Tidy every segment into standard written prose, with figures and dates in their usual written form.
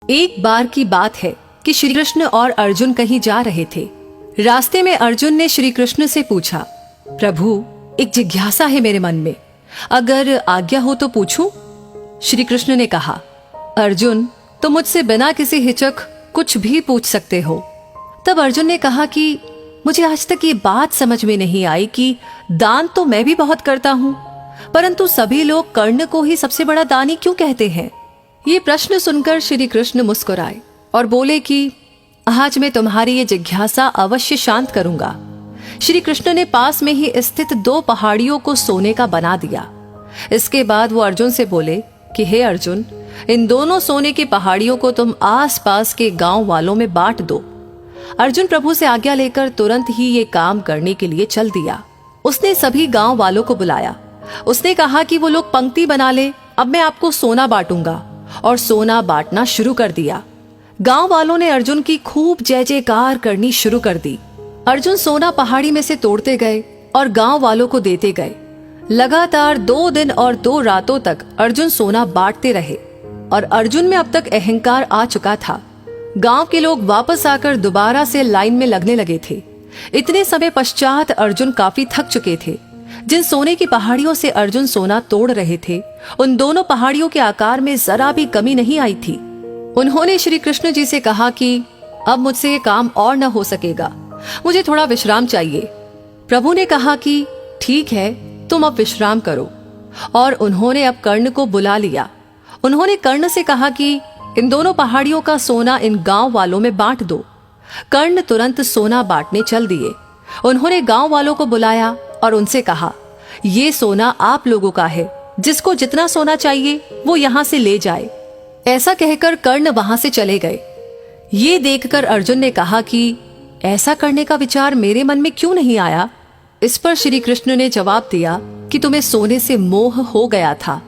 एक बार की बात है कि श्री कृष्ण और अर्जुन कहीं जा रहे थे। रास्ते में अर्जुन ने श्री कृष्ण से पूछा, प्रभु एक जिज्ञासा है मेरे मन में, अगर आज्ञा हो तो पूछूं? श्री कृष्ण ने कहा, अर्जुन तुम मुझसे बिना किसी हिचक कुछ भी पूछ सकते हो। तब अर्जुन ने कहा कि मुझे आज तक ये बात समझ में नहीं आई कि दान तो मैं भी बहुत करता हूँ, परंतु सभी लोग कर्ण को ही सबसे बड़ा दानी क्यों कहते हैं? ये प्रश्न सुनकर श्री कृष्ण मुस्कुराए और बोले कि आज मैं तुम्हारी ये जिज्ञासा अवश्य शांत करूंगा। श्री कृष्ण ने पास में ही स्थित 2 पहाड़ियों को सोने का बना दिया। इसके बाद वो अर्जुन से बोले कि हे अर्जुन, इन दोनों सोने की पहाड़ियों को तुम आसपास के गांव वालों में बांट दो। अर्जुन प्रभु से आज्ञा लेकर तुरंत ही ये काम करने के लिए चल दिया। उसने सभी गांव वालों को बुलाया। उसने कहा कि वो लोग पंक्ति बना ले, अब मैं आपको सोना बांटूंगा, और सोना बांटना शुरू कर दिया। गांव वालों ने अर्जुन की खूब जय जयकार करनी शुरू कर दी। अर्जुन सोना पहाड़ी में से तोड़ते गए और गांव वालों को देते गए। लगातार 2 दिन और 2 रातों तक अर्जुन सोना बांटते रहे और अर्जुन में अब तक अहंकार आ चुका था। गांव के लोग वापस आकर दोबारा से लाइन में लगने लगे थे। इतने समय पश्चात अर्जुन काफी थक चुके थे। जिन सोने की पहाड़ियों से अर्जुन सोना तोड़ रहे थे, उन दोनों पहाड़ियों के आकार में जरा भी कमी नहीं आई थी। उन्होंने श्री कृष्ण जी से कहा कि अब मुझसे ये काम और न हो सकेगा, मुझे थोड़ा विश्राम चाहिए। प्रभु ने कहा कि ठीक है, तुम अब विश्राम करो, और उन्होंने अब कर्ण को बुला लिया। उन्होंने कर्ण से कहा कि इन दोनों पहाड़ियों का सोना इन गांव वालों में बांट दो। कर्ण तुरंत सोना बांटने चल दिए। उन्होंने गांव वालों को बुलाया और उनसे कहा, ये सोना आप लोगों का है, जिसको जितना सोना चाहिए वो यहाँ से ले जाए। ऐसा कहकर कर्ण वहां से चले गए। ये देखकर अर्जुन ने कहा कि ऐसा करने का विचार मेरे मन में क्यों नहीं आया? इस पर श्री कृष्ण ने जवाब दिया कि तुम्हें सोने से मोह हो गया था।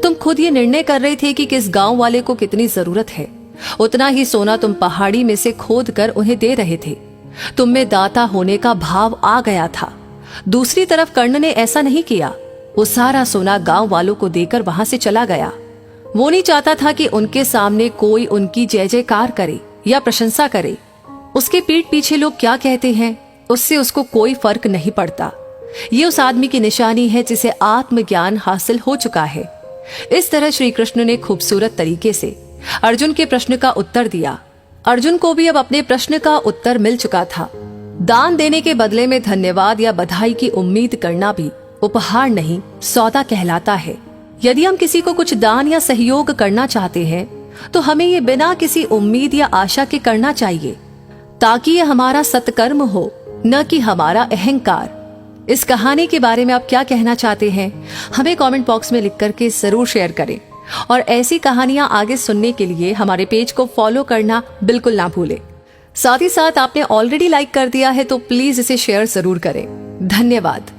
तुम खुद ये निर्णय कर रहे थे कि किस गांव वाले को कितनी जरूरत है, उतना ही सोना तुम पहाड़ी में से खोद कर उन्हें दे रहे थे। तुम में दाता होने का भाव आ गया था। दूसरी तरफ कर्ण ने ऐसा नहीं किया। वो सारा सोना गांव वालों को देकर वहां से चला गया। वो नहीं चाहता था कि उनके सामने कोई उनकी जय जयकार करे या प्रशंसा करे। उसके पीठ पीछे लोग क्या कहते हैं, उससे उसको कोई फर्क नहीं पड़ता। ये उस आदमी की निशानी है जिसे आत्मज्ञान हासिल हो चुका है। इस तरह श्री कृष्ण ने खूबसूरत तरीके से अर्जुन के प्रश्न का उत्तर दिया। अर्जुन को भी अब अपने प्रश्न का उत्तर मिल चुका था। दान देने के बदले में धन्यवाद या बधाई की उम्मीद करना भी उपहार नहीं, सौदा कहलाता है। यदि हम किसी को कुछ दान या सहयोग करना चाहते हैं तो हमें ये बिना किसी उम्मीद या आशा के करना चाहिए, ताकि ये हमारा सत्कर्म हो, न कि हमारा अहंकार। इस कहानी के बारे में आप क्या कहना चाहते हैं, हमें कमेंट बॉक्स में लिख करके जरूर शेयर करें। और ऐसी कहानियां आगे सुनने के लिए हमारे पेज को फॉलो करना बिल्कुल ना भूलें। साथ ही साथ आपने ऑलरेडी लाइक कर दिया है तो प्लीज इसे शेयर जरूर करें। धन्यवाद।